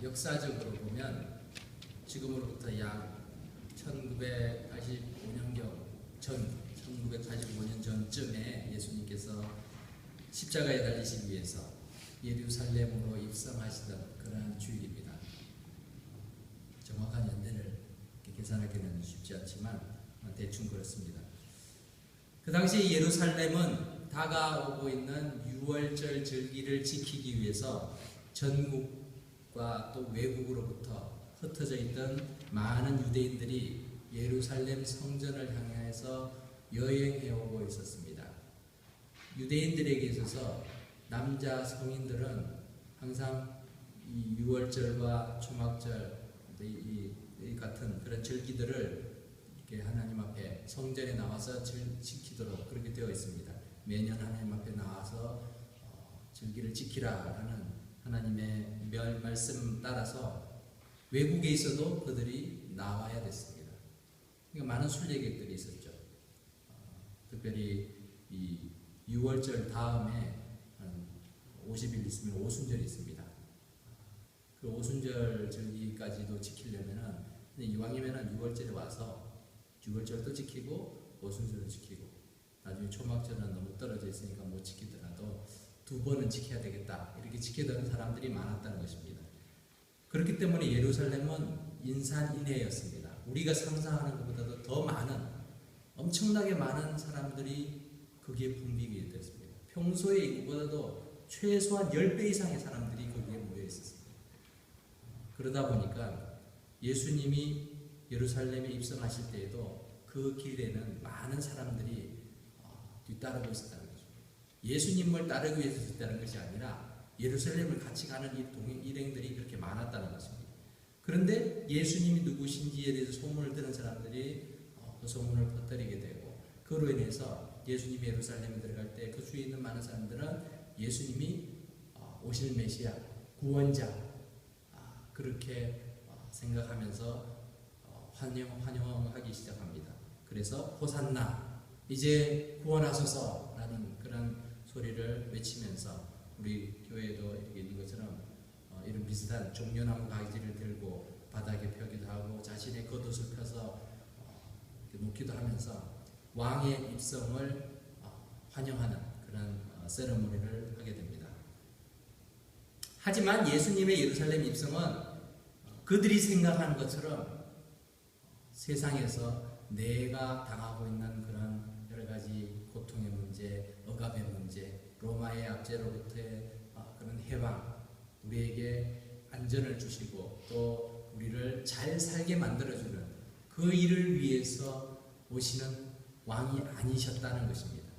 역사적으로 보면 지금으로부터 약 1985년 전쯤에 예수님께서 십자가에 달리시기 위해서 예루살렘으로 입성하시던 그러한 주일입니다. 정확한 연대를 계산하기는 쉽지 않지만 대충 그렇습니다. 그 당시 예루살렘은 다가오고 있는 유월절 절기를 지키기 위해서 전국과 또 외국으로부터 흩어져 있던 많은 유대인들이 예루살렘 성전을 향해서 여행해오고 있었습니다. 유대인들에게 있어서 남자 성인들은 항상 이 유월절과 초막절 이 같은 그런 절기들을 이렇게 하나님 앞에 성전에 나와서 지키도록 그렇게 되어 있습니다. 매년 하나님 앞에 나와서 절기를 지키라라는 하나님의 말씀 따라서 외국에 있어도 그들이 나와야 됐습니다. 그러니까 많은 순례객들이 있었죠. 특별히 이 6월절 다음에 한 50일 있으면 오순절이 있습니다. 그 오순절 절기까지도 지키려면은 이왕이면은 6월절에 와서 6월절도 지키고 오순절도 지키고 나중에 초막절은 너무 떨어져 있으니까 못 지키더라도 2번은 지켜야 되겠다 이렇게 지키던 사람들이 많았다는 것입니다. 그렇기 때문에 예루살렘은 인산인해였습니다. 우리가 상상하는 것보다도 더 많은 엄청나게 많은 사람들이 거기에 붐비게 됐습니다. 평소의 인구보다도 최소한 10배 이상의 사람들이 거기에 모여 있었습니다. 그러다 보니까 예수님이 예루살렘에 입성하실 때에도 그 길에는 많은 사람들이 뒤따르고 있었다는 거죠. 예수님을 따르기 위해서 있었다는 것이 아니라 예루살렘을 같이 가는 이 일행들이 그렇게 많았다는 것입니다. 그런데 예수님이 누구신지에 대해서 소문을 들은 사람들이 그 소문을 퍼뜨리게 되고 그로 인해서 예수님이 예루살렘에 들어갈 때 그 주위에 있는 많은 사람들은 예수님이 오실 메시아, 구원자 그렇게 생각하면서 환영하기 시작합니다. 그래서 호산나 이제 구원하소서라는 그런 소리를 외치면서 우리 교회에도 이렇게 있는 것처럼 이런 비슷한 종려나무 가지를 들고 바닥에 펴기도 하고 자신의 겉옷을 펴서 놓기도 하면서 왕의 입성을 환영하는 그런 세레모니를 하게 됩니다. 하지만 예수님의 예루살렘 입성은 그들이 생각하는 것처럼 세상에서 내가 당하고 있는 그런 여러 가지 고통의 문제, 억압의 문제, 로마의 압제로부터의 그런 해방, 우리에게 안전을 주시고 또 우리를 잘 살게 만들어주는 그 일을 위해서 오시는 왕이 아니셨다는 것입니다.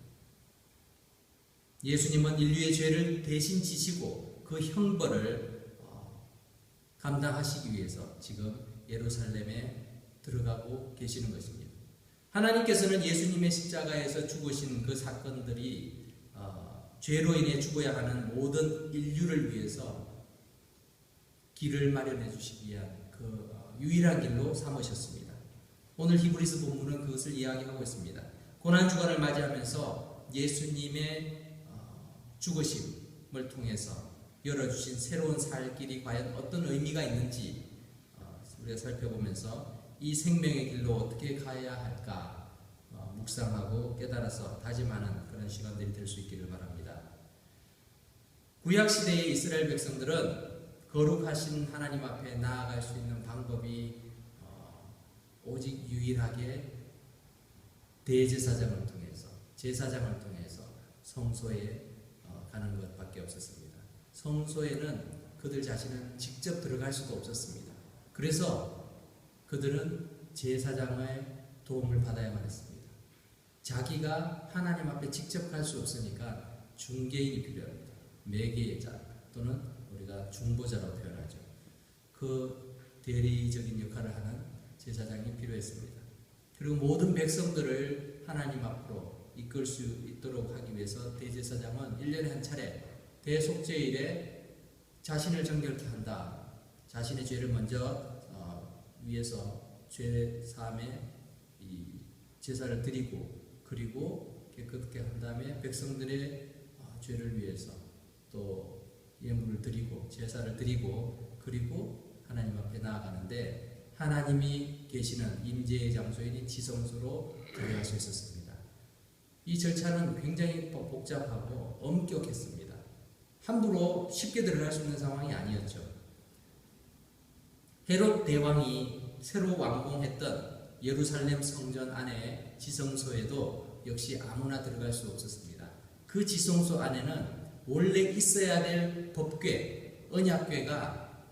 예수님은 인류의 죄를 대신 지시고 그 형벌을 감당하시기 위해서 지금 예루살렘에 들어가고 계시는 것입니다. 하나님께서는 예수님의 십자가에서 죽으신 그 사건들이 죄로 인해 죽어야 하는 모든 인류를 위해서 길을 마련해 주시기 위한 그 유일한 길로 삼으셨습니다. 오늘 히브리서 본문은 그것을 이야기하고 있습니다. 고난주간을 맞이하면서 예수님의 죽으심을 통해서 열어주신 새로운 살 길이 과연 어떤 의미가 있는지 우리가 살펴보면서 이 생명의 길로 어떻게 가야 할까 묵상하고 깨달아서 다짐하는 그런 시간들이 될 수 있기를 바랍니다. 구약시대의 이스라엘 백성들은 거룩하신 하나님 앞에 나아갈 수 있는 방법이 오직 유일하게 대제사장을 통해서 제사장을 통해서 성소에 가는 것밖에 없었습니다. 성소에는 그들 자신은 직접 들어갈 수도 없었습니다. 그래서 그들은 제사장의 도움을 받아야만 했습니다. 자기가 하나님 앞에 직접 갈 수 없으니까 중개인이 필요합니다. 매개자 또는 우리가 중보자라고 표현하죠. 그 대리적인 역할을 하는 제사장이 필요했습니다. 그리고 모든 백성들을 하나님 앞으로 이끌 수 있도록 하기 위해서 대제사장은 1년에 한 차례 대속죄일에 자신을 정결케 한다. 자신의 죄를 먼저 위해서 죄 사함의 이 제사를 드리고 그리고 깨끗게 한 다음에 백성들의 죄를 위해서 또 예물을 드리고 제사를 드리고 그리고 하나님 앞에 나아가는데 하나님이 계시는 임재의 장소인 지성소로 들어갈 수 있었습니다. 이 절차는 굉장히 복잡하고 엄격했습니다. 함부로 쉽게 들어갈 수 있는 상황이 아니었죠. 헤롯 대왕이 새로 완공했던 예루살렘 성전 안에 지성소에도 역시 아무나 들어갈 수 없었습니다. 그 지성소 안에는 원래 있어야 될 법궤, 언약궤가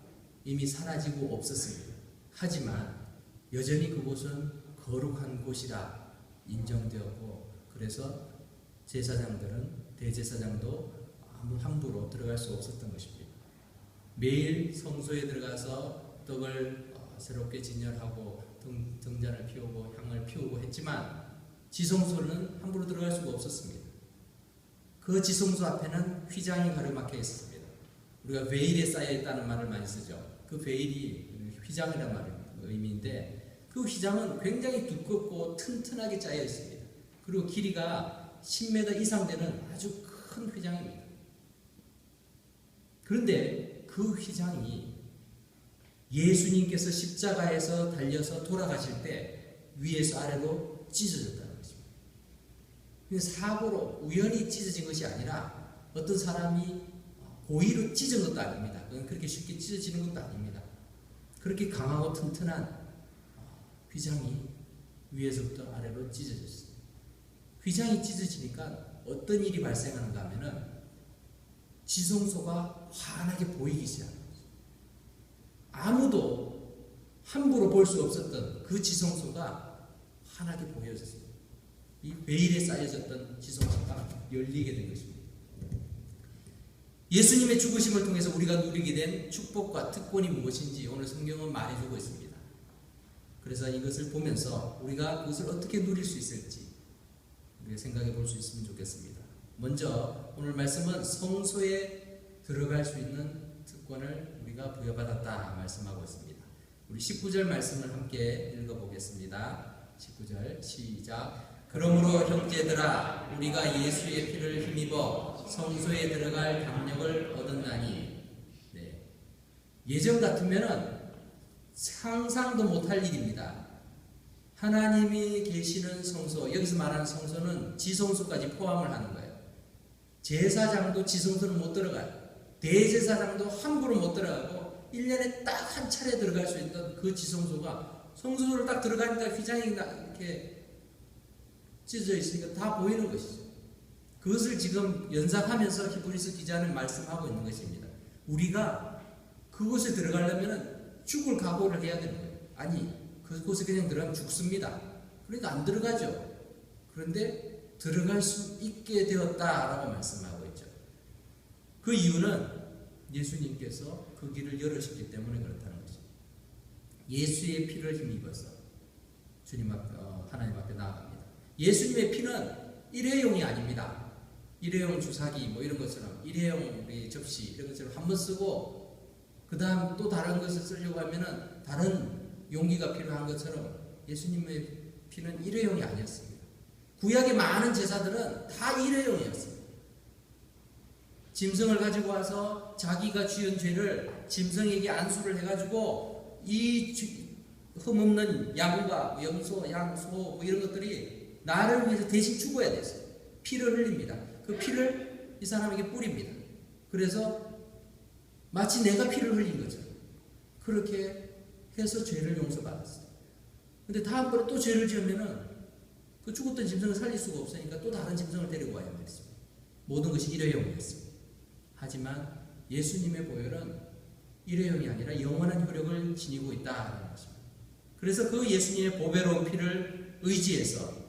이미 사라지고 없었습니다. 하지만 여전히 그곳은 거룩한 곳이라 인정되었고 그래서 제사장들은 대제사장도 함부로 들어갈 수 없었던 것입니다. 매일 성소에 들어가서 떡을 새롭게 진열하고 등잔을 피우고 향을 피우고 했지만 지성소는 함부로 들어갈 수가 없었습니다. 그 지성소 앞에는 휘장이 가로막혀 있었습니다. 우리가 베일에 쌓여 있다는 말을 많이 쓰죠. 그 베일이 휘장이라는 말의 의미인데 그 휘장은 굉장히 두껍고 튼튼하게 짜여 있습니다. 그리고 길이가 10m 이상 되는 아주 큰 휘장입니다. 그런데 그 휘장이 예수님께서 십자가에서 달려서 돌아가실 때 위에서 아래로 찢어졌다는 것입니다. 사고로 우연히 찢어진 것이 아니라 어떤 사람이 고의로 찢은 것도 아닙니다. 그건 그렇게 쉽게 찢어지는 것도 아닙니다. 그렇게 강하고 튼튼한 휘장이 위에서부터 아래로 찢어졌습니다. 휘장이 찢어지니까 어떤 일이 발생하는가 하면은 지성소가 환하게 보이기 시작합니다. 아무도 함부로 볼 수 없었던 그 지성소가 환하게 보여졌습니다. 이 베일에 쌓여졌던 지성소가 열리게 된 것입니다. 예수님의 죽으심을 통해서 우리가 누리게 된 축복과 특권이 무엇인지 오늘 성경은 말해주고 있습니다. 그래서 이것을 보면서 우리가 그것을 어떻게 누릴 수 있을지 우리가 생각해 볼 수 있으면 좋겠습니다. 먼저 오늘 말씀은 성소에 들어갈 수 있는 특권을 우리가 부여받았다 말씀하고 있습니다. 우리 19절 말씀을 함께 읽어보겠습니다. 19절 시작. 그러므로 형제들아 우리가 예수의 피를 힘입어 성소에 들어갈 담력을 얻었나니. 네. 예전 같으면 상상도 못할 일입니다. 하나님이 계시는 성소, 여기서 말하는 성소는 지성소까지 포함을 하는 거예요. 제사장도 지성소는 못 들어가요. 대제사장도 함부로 못 들어가고 1년에 딱 한 차례 들어갈 수 있던 그 지성소가 성소를 딱 들어가니까 휘장이 이렇게 찢어져 있으니까 다 보이는 것이죠. 그것을 지금 연상하면서 히브리서 기자는 말씀하고 있는 것입니다. 우리가 그곳에 들어가려면 죽을 각오를 해야 되는 거예요. 아니, 그곳에 그냥 들어가면 죽습니다. 그러니까 안 들어가죠. 그런데 들어갈 수 있게 되었다라고 말씀하고 있죠. 그 이유는 예수님께서 그 길을 열으셨기 때문에 그렇다는 것입니다. 예수의 피를 힘입어서 하나님 앞에 나아갑니다. 예수님의 피는 일회용이 아닙니다. 일회용 주사기 뭐 이런 것처럼 일회용 우리 접시 이런 것처럼 한 번 쓰고 그 다음 또 다른 것을 쓰려고 하면은 다른 용기가 필요한 것처럼 예수님의 피는 일회용이 아니었습니다. 구약의 많은 제사들은 다 일회용이었습니다. 짐승을 가지고 와서 자기가 지은 죄를 짐승에게 안수를 해가지고 이 흠없는 양과 염소, 양소 뭐 이런 것들이 나를 위해서 대신 죽어야 됐어요. 피를 흘립니다. 그 피를 이 사람에게 뿌립니다. 그래서 마치 내가 피를 흘린 것처럼 그렇게 해서 죄를 용서받았어요. 근데 다음번에 또 죄를 지으면은 그 죽었던 짐승을 살릴 수가 없으니까 또 다른 짐승을 데리고 와야 말했습니다. 모든 것이 일회용이었습니다. 하지만 예수님의 보혈은 일회용이 아니라 영원한 효력을 지니고 있다는 것입니다. 그래서 그 예수님의 보배로운 피를 의지해서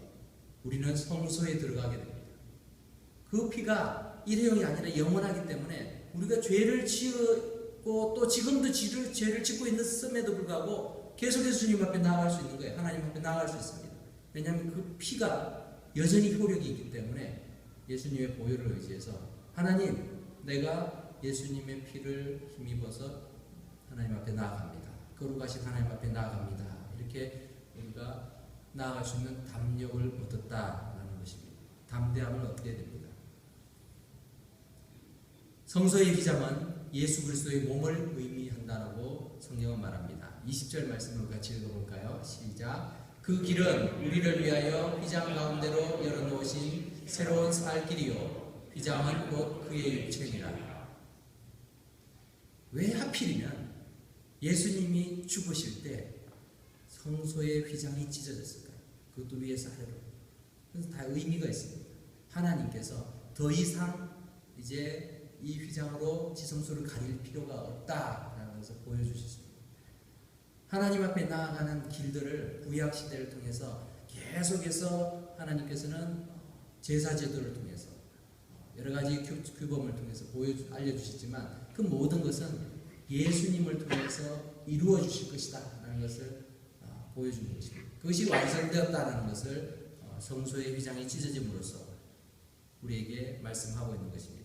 우리는 성소에 들어가게 됩니다. 그 피가 일회용이 아니라 영원하기 때문에 우리가 죄를 지었고 또 지금도 죄를 짓고 있음에도 불구하고 계속해서 주님 앞에 나아갈 수 있는 거예요. 하나님 앞에 나아갈 수 있습니다. 왜냐하면 그 피가 여전히 효력이 있기 때문에 예수님의 보혈을 의지해서 하나님, 내가 예수님의 피를 힘입어서 하나님 앞에 나아갑니다. 거룩하신 하나님 앞에 나아갑니다. 이렇게 우리가 나아갈 수 있는 담력을 얻었다라는 것입니다. 담대함을 얻게 됩니다. 성소의 휘장은 예수 그리스도의 몸을 의미한다라고 성경은 말합니다. 20절 말씀을 같이 읽어볼까요? 시작. 그 길은 우리를 위하여 휘장 가운데로 열어놓으신 새로운 살 길이요 휘장은 곧 그의 육체니라. 왜 하필이면 예수님이 죽으실 때 성소의 휘장이 찢어졌을까요? 그것도 위에서 아래로. 그래서 다 의미가 있습니다. 하나님께서 더 이상 이제 이 휘장으로 지성소를 가릴 필요가 없다라는 것을 보여주셨습니다. 하나님 앞에 나아가는 길들을 구약 시대를 통해서 계속해서 하나님께서는 제사 제도를 통해서 여러 가지 규범을 통해서 알려주셨지만 그 모든 것은 예수님을 통해서 이루어 주실 것이다 라는 것을 보여주는 것입니다. 그것이 완성되었다는 것을 성소의 휘장이 찢어짐으로써 우리에게 말씀하고 있는 것입니다.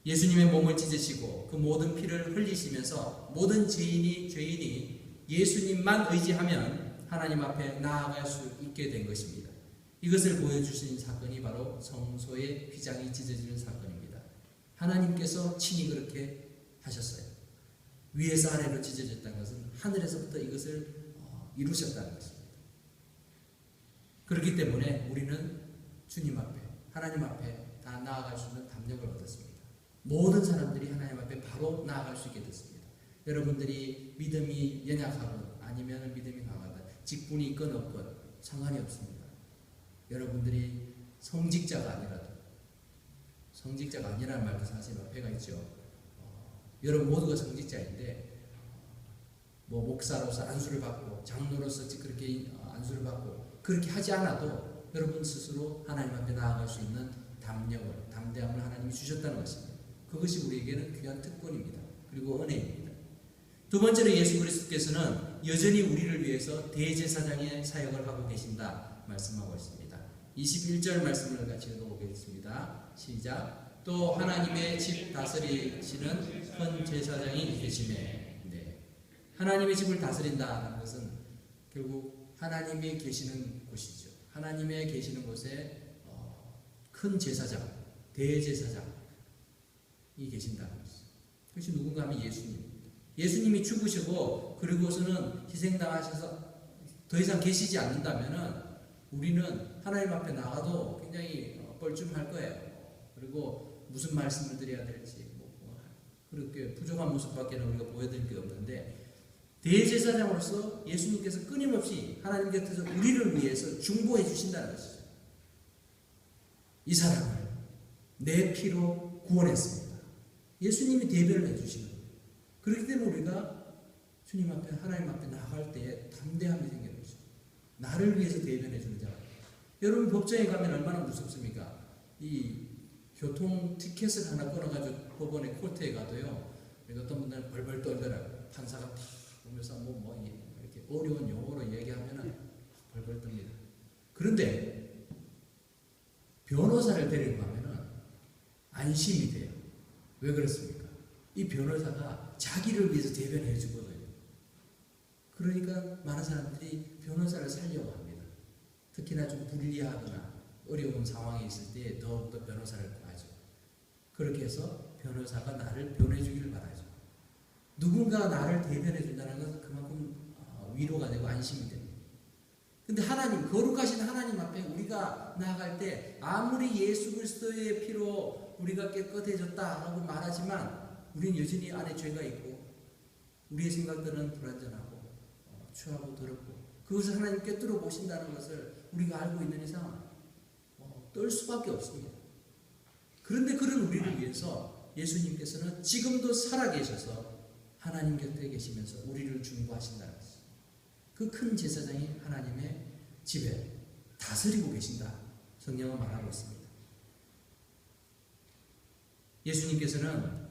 예수님의 몸을 찢으시고 그 모든 피를 흘리시면서 모든 죄인이 예수님만 의지하면 하나님 앞에 나아갈 수 있게 된 것입니다. 이것을 보여주신 사건이 바로 성소의 휘장이 찢어지는 사건입니다. 하나님께서 친히 그렇게 하셨어요. 위에서 아래로 찢어졌다는 것은 하늘에서부터 이것을 이루셨다는 것입니다. 그렇기 때문에 우리는 주님 앞에, 하나님 앞에 다 나아갈 수 있는 담력을 얻었습니다. 모든 사람들이 하나님 앞에 바로 나아갈 수 있게 됐습니다. 여러분들이 믿음이 연약하건 아니면 믿음이 강하건 직분이 있건 없건 상관이 없습니다. 여러분들이 성직자가 아니라는 말도 사실 앞에가 있죠. 여러분 모두가 성직자인데 목사로서 안수를 받고 장로로서 그렇게 안수를 받고 그렇게 하지 않아도 여러분 스스로 하나님 앞에 나아갈 수 있는 담대함을 하나님이 주셨다는 것입니다. 그것이 우리에게는 귀한 특권입니다. 그리고 은혜입니다. 두 번째로 예수 그리스도께서는 여전히 우리를 위해서 대제사장의 사역을 하고 계신다 말씀하고 있습니다. 21절 말씀을 같이 읽어보겠습니다. 시작. 또 하나님의 집 다스리시는 큰 제사장이 계시네. 네. 하나님의 집을 다스린다는 것은 결국 하나님이 계시는 곳이죠. 하나님의 계시는 곳에 큰 제사장, 대제사장이 계신다는 것이죠. 그것이 누군가 하면 예수님입니다. 예수님이 죽으시고 그리고서는 희생당하셔서 더 이상 계시지 않는다면 우리는 하나님 앞에 나가도 굉장히 뻘쭘할 거예요. 그리고 무슨 말씀을 드려야 될지 그렇게 부족한 모습밖에 우리가 보여드릴 게 없는데 대제사장으로서 예수님께서 끊임없이 하나님 곁에서 우리를 위해서 중보해 주신다는 것이죠. 이 사람을 내 피로 구원했습니다. 예수님이 대변을 해주시는 거예요. 그렇기 때문에 우리가 주님 앞에 하나님 앞에 나갈 때에 담대함이 생기는 것이죠. 나를 위해서 대변해 주는 자가. 여러분 법정에 가면 얼마나 무섭습니까? 이 교통 티켓을 하나 끊어가지고 법원에 코트에 가도요. 어떤 분들은 벌벌 떨더라고요. 판사가 탁 보면서 이렇게 어려운 용어로 얘기하면은 벌벌 떱니다. 그런데 변호사를 데리고 가면은 안심이 돼요. 왜 그렇습니까? 이 변호사가 자기를 위해서 대변해 주거든요. 그러니까 많은 사람들이 변호사를 살려고 합니다. 특히나 좀 불리하거나 어려운 상황에 있을 때 더욱더 변호사를 구하죠. 그렇게 해서 변호사가 나를 변호해 주기를 바라죠. 누군가가 나를 대변해 준다는 것은 그만큼 위로가 되고 안심이 됩니다. 근데 하나님, 거룩하신 하나님 앞에 우리가 나아갈 때 아무리 예수 그리스도의 피로 우리가 깨끗해졌다라고 말하지만 우리는 여전히 안에 죄가 있고 우리의 생각들은 불완전하고 추하고 더럽고 그것을 하나님 꿰뚫어 보신다는 것을 우리가 알고 있는 이상 떨 수밖에 없습니다. 그런데 그런 우리를 위해서 예수님께서는 지금도 살아계셔서 하나님 곁에 계시면서 우리를 중보하신다는 것입니다. 그 큰 제사장이 하나님의 집에 다스리고 계신다. 성경은 말하고 있습니다. 예수님께서는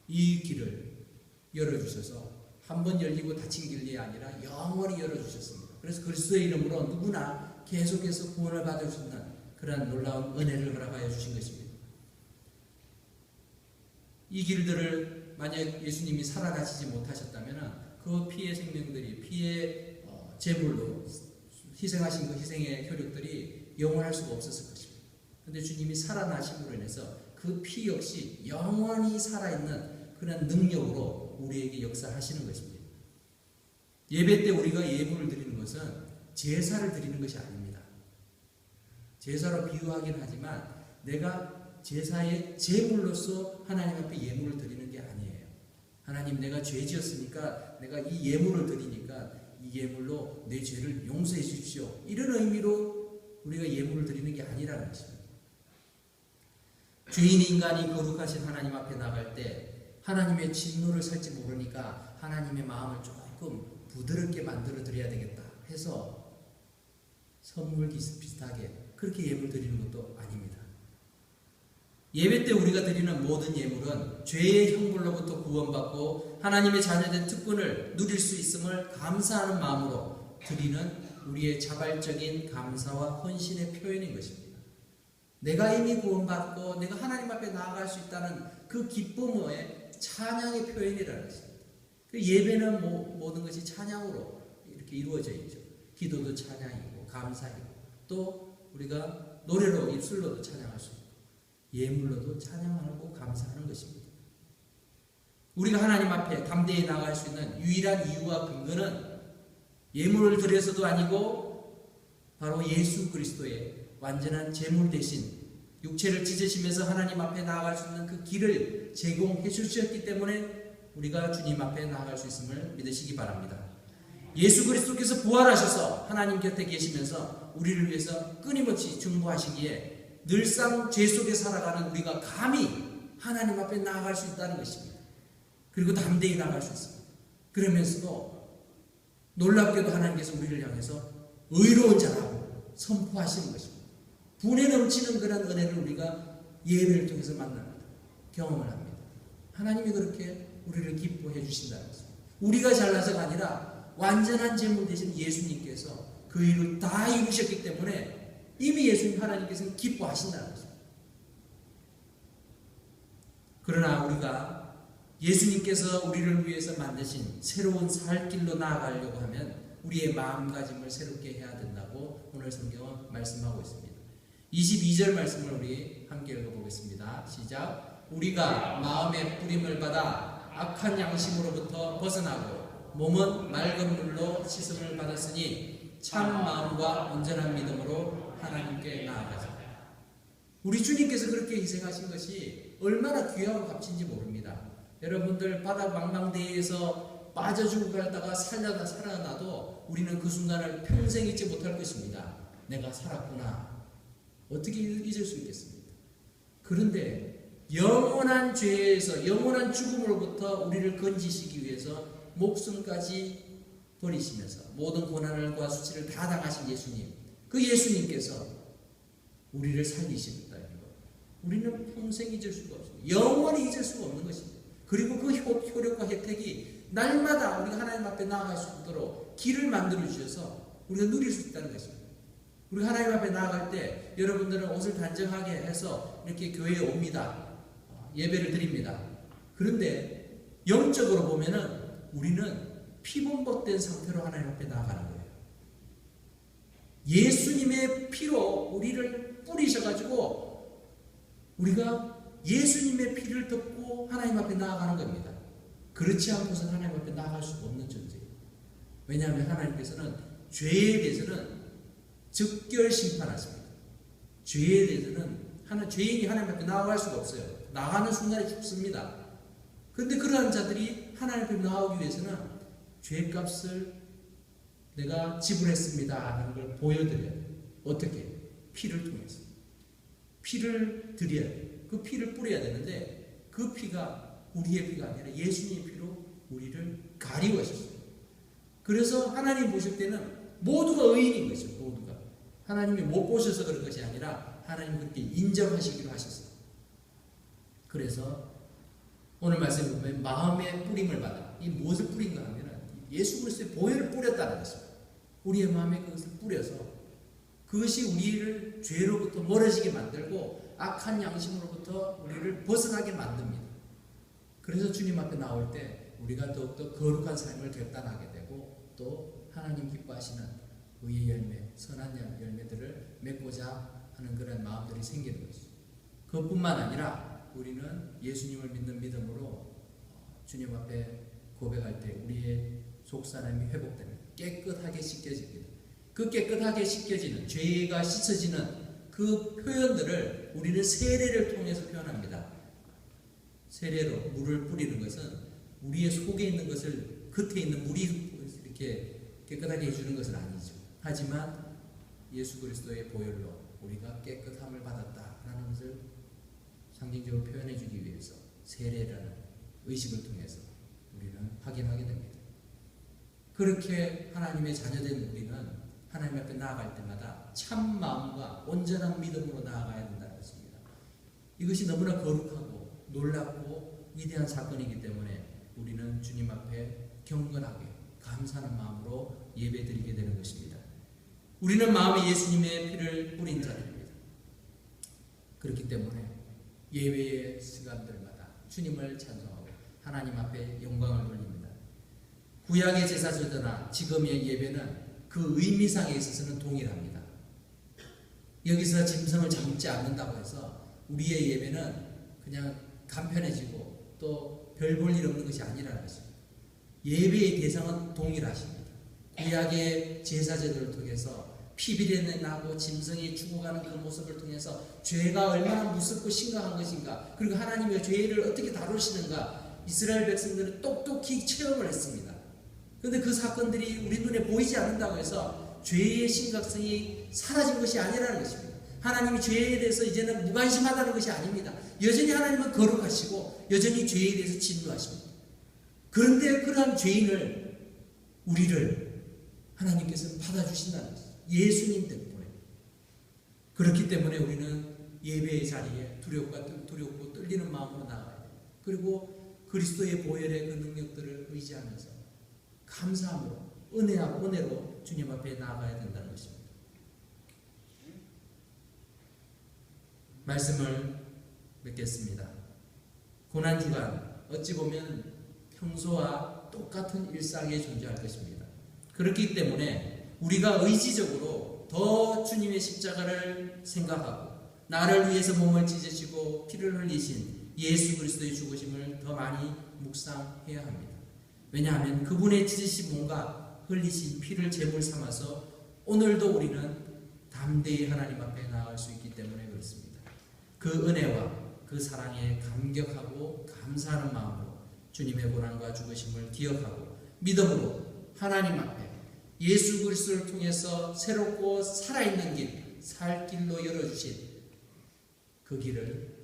이 길을 열어주셔서 한 번 열리고 닫힌 길이 아니라 영원히 열어주셨습니다. 그래서 그리스도의 이름으로 누구나 계속해서 구원을 받을 수 있는 그러한 놀라운 은혜를 허락하여 주신 것입니다. 이 길들을 만약 예수님이 살아가시지 못하셨다면 그 피의 생명들이 피의 제물로 희생하신 그 희생의 효력들이 영원할 수가 없었을 것입니다. 그런데 주님이 살아나심으로 인해서 그 피 역시 영원히 살아있는 그런 능력으로 우리에게 역사하시는 것입니다. 예배 때 우리가 예물을 드리는 것은 제사를 드리는 것이 아닙니다. 제사로 비유하긴 하지만 내가 제사의 제물로서 하나님 앞에 예물을 드리는 게 아니에요. 하나님, 내가 죄 지었으니까 내가 이 예물을 드리니까 이 예물로 내 죄를 용서해 주십시오. 이런 의미로 우리가 예물을 드리는 게 아니라는 것입니다. 죄인 인간이 거룩하신 하나님 앞에 나갈 때 하나님의 진노를 살지 모르니까 하나님의 마음을 조금 부드럽게 만들어 드려야 되겠다 해서 선물 비슷하게 그렇게 예물 드리는 것도 아닙니다. 예배 때 우리가 드리는 모든 예물은 죄의 형벌로부터 구원받고 하나님의 자녀된 특권을 누릴 수 있음을 감사하는 마음으로 드리는 우리의 자발적인 감사와 헌신의 표현인 것입니다. 내가 이미 구원받고 내가 하나님 앞에 나아갈 수 있다는 그 기쁨의 찬양의 표현이라는 것입니다. 그 예배는 모든 것이 찬양으로 이렇게 이루어져 있죠. 기도도 찬양이고 감사이고 또 우리가 노래로 입술로도 찬양할 수 있고 예물로도 찬양하고 감사하는 것입니다. 우리가 하나님 앞에 담대히 나아갈 수 있는 유일한 이유와 근거는 예물을 드려서도 아니고 바로 예수 그리스도의 완전한 제물 대신 육체를 찢으시면서 하나님 앞에 나아갈 수 있는 그 길을 제공해 주셨기 때문에 우리가 주님 앞에 나아갈 수 있음을 믿으시기 바랍니다. 예수 그리스도께서 부활하셔서 하나님 곁에 계시면서 우리를 위해서 끊임없이 중보하시기에 늘상 죄 속에 살아가는 우리가 감히 하나님 앞에 나아갈 수 있다는 것입니다. 그리고 담대히 나아갈 수 있습니다. 그러면서도 놀랍게도 하나님께서 우리를 향해서 의로운 자라고 선포하시는 것입니다. 분에 넘치는 그런 은혜를 우리가 예배를 통해서 만납니다. 경험을 합니다. 하나님이 그렇게 우리를 기뻐해 주신다는 것입니다. 우리가 잘나서가 아니라 완전한 제물 되신 예수님께서 그 일을 다 이루셨기 때문에 이미 예수님 하나님께서는 기뻐하신다는 것입니다. 그러나 우리가 예수님께서 우리를 위해서 만드신 새로운 살 길로 나아가려고 하면 우리의 마음가짐을 새롭게 해야 된다고 오늘 성경은 말씀하고 있습니다. 22절 말씀을 우리 함께 읽어보겠습니다. 시작. 우리가 마음의 뿌림을 받아 악한 양심으로부터 벗어나고 몸은 맑은 물로 씻음을 받았으니 참 마음과 온전한 믿음으로 하나님께 나아가자. 우리 주님께서 그렇게 희생하신 것이 얼마나 귀하고 값진지 모릅니다. 여러분들 바다 망망대해에서 빠져 죽어가다가 살아나도 우리는 그 순간을 평생 잊지 못할 것입니다. 내가 살았구나. 어떻게 잊을 수 있겠습니까? 그런데 영원한 죄에서 영원한 죽음으로부터 우리를 건지시기 위해서 목숨까지 버리시면서 모든 고난과 수치를 다 당하신 예수님, 그 예수님께서 우리를 살리시겠다는 것, 우리는 평생 잊을 수가 없습니다. 영원히 잊을 수가 없는 것입니다. 그리고 그 효력과 혜택이 날마다 우리가 하나님 앞에 나아갈 수 있도록 길을 만들어 주셔서 우리가 누릴 수 있다는 것입니다. 우리가 하나님 앞에 나아갈 때 여러분들은 옷을 단정하게 해서 이렇게 교회에 옵니다. 예배를 드립니다. 그런데 영적으로 보면은 우리는 피범벅된 상태로 하나님 앞에 나아가는 거예요. 예수님의 피로 우리를 뿌리셔가지고 우리가 예수님의 피를 덮고 하나님 앞에 나아가는 겁니다. 그렇지 않고서 하나님 앞에 나아갈 수 없는 존재예요. 왜냐하면 하나님께서는 죄에 대해서는 즉결 심판하십니다. 죄에 대해서는 죄인이 하나님 앞에 나아갈 수가 없어요. 나가는 순간에 죽습니다. 그런데 그러한 자들이 하나님 앞에 나오기 위해서는 죄값을 내가 지불했습니다 하는 걸 보여드려야 돼요. 어떻게? 피를 통해서. 피를 드려야 돼요. 그 피를 뿌려야 되는데 그 피가 우리의 피가 아니라 예수님의 피로 우리를 가리워하셨어요. 그래서 하나님 보실 때는 모두가 의인인 거죠. 모두가. 하나님이 못 보셔서 그런 것이 아니라 하나님이 그렇게 인정하시기로 하셨어요. 그래서 오늘 말씀에 보면 마음의 뿌림을 받아. 이 무엇을 뿌린가 하면 예수 그리스도의 보혈을 뿌렸다는 것입니다. 우리의 마음에 그것을 뿌려서 그것이 우리를 죄로부터 멀어지게 만들고 악한 양심으로부터 우리를 벗어나게 만듭니다. 그래서 주님 앞에 나올 때 우리가 더욱더 거룩한 삶을 결단하게 되고 또 하나님 기뻐하시는 의의 열매, 선한 열매들을 맺고자 하는 그런 마음들이 생기는 것이죠. 그것뿐만 아니라 우리는 예수님을 믿는 믿음으로 주님 앞에 고백할 때 우리의 속사람이 회복됩니다. 깨끗하게 씻겨집니다. 그 깨끗하게 씻겨지는, 죄가 씻어지는 그 표현들을 우리는 세례를 통해서 표현합니다. 세례로 물을 뿌리는 것은 우리의 속에 있는 것을, 겉에 있는 물이 이렇게 깨끗하게 해주는 것은 아니죠. 하지만 예수 그리스도의 보혈로 우리가 깨끗함을 받았다라는 것을 상징적으로 표현해 주기 위해서 세례라는 의식을 통해서 우리는 확인하게 됩니다. 그렇게 하나님의 자녀된 우리는 하나님 앞에 나아갈 때마다 참 마음과 온전한 믿음으로 나아가야 된다는 것입니다. 이것이 너무나 거룩하고 놀랍고 위대한 사건이기 때문에 우리는 주님 앞에 경건하게 감사하는 마음으로 예배드리게 되는 것입니다. 우리는 마음에 예수님의 피를 뿌린 자들입니다. 그렇기 때문에 예배의 시간들마다 주님을 찬송하고 하나님 앞에 영광을 돌립니다. 구약의 제사제도나 지금의 예배는 그 의미상에 있어서는 동일합니다. 여기서 짐승을 잡지 않는다고 해서 우리의 예배는 그냥 간편해지고 또 별 볼 일 없는 것이 아니라는 것입니다. 예배의 대상은 동일하십니다. 구약의 제사제도를 통해서 피비린내 나고 짐승이 죽어가는 그 모습을 통해서 죄가 얼마나 무섭고 심각한 것인가, 그리고 하나님의 죄를 어떻게 다루시는가 이스라엘 백성들은 똑똑히 체험을 했습니다. 그런데 그 사건들이 우리 눈에 보이지 않는다고 해서 죄의 심각성이 사라진 것이 아니라는 것입니다. 하나님이 죄에 대해서 이제는 무관심하다는 것이 아닙니다. 여전히 하나님은 거룩하시고 여전히 죄에 대해서 진노하십니다. 그런데 그러한 죄인을, 우리를 하나님께서는 받아주신다는 것입니다. 예수님 때문에. 그렇기 때문에 우리는 예배의 자리에 두렵고 떨리는 마음으로 나아가야 돼요. 그리고 그리스도의 보혈의 그 능력들을 의지하면서 감사함으로, 은혜로 주님 앞에 나아가야 된다는 것입니다. 말씀을 맺겠습니다. 고난주간 어찌 보면 평소와 똑같은 일상에 존재할 것입니다. 그렇기 때문에 우리가 의지적으로 더 주님의 십자가를 생각하고 나를 위해서 몸을 찢으시고 피를 흘리신 예수 그리스도의 죽으심을 더 많이 묵상해야 합니다. 왜냐하면 그분의 찢으신 몸과 흘리신 피를 제물 삼아서 오늘도 우리는 담대히 하나님 앞에 나아갈 수 있기 때문에 그렇습니다. 그 은혜와 그 사랑에 감격하고 감사하는 마음으로 주님의 고난과 죽으심을 기억하고 믿음으로 하나님 앞에 예수 그리스도를 통해서 새롭고 살아있는 길, 살 길로 열어주신 그 길을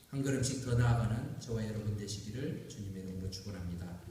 한 걸음씩 더 나아가는 저와 여러분 되시기를 주님의 이름으로 축원합니다.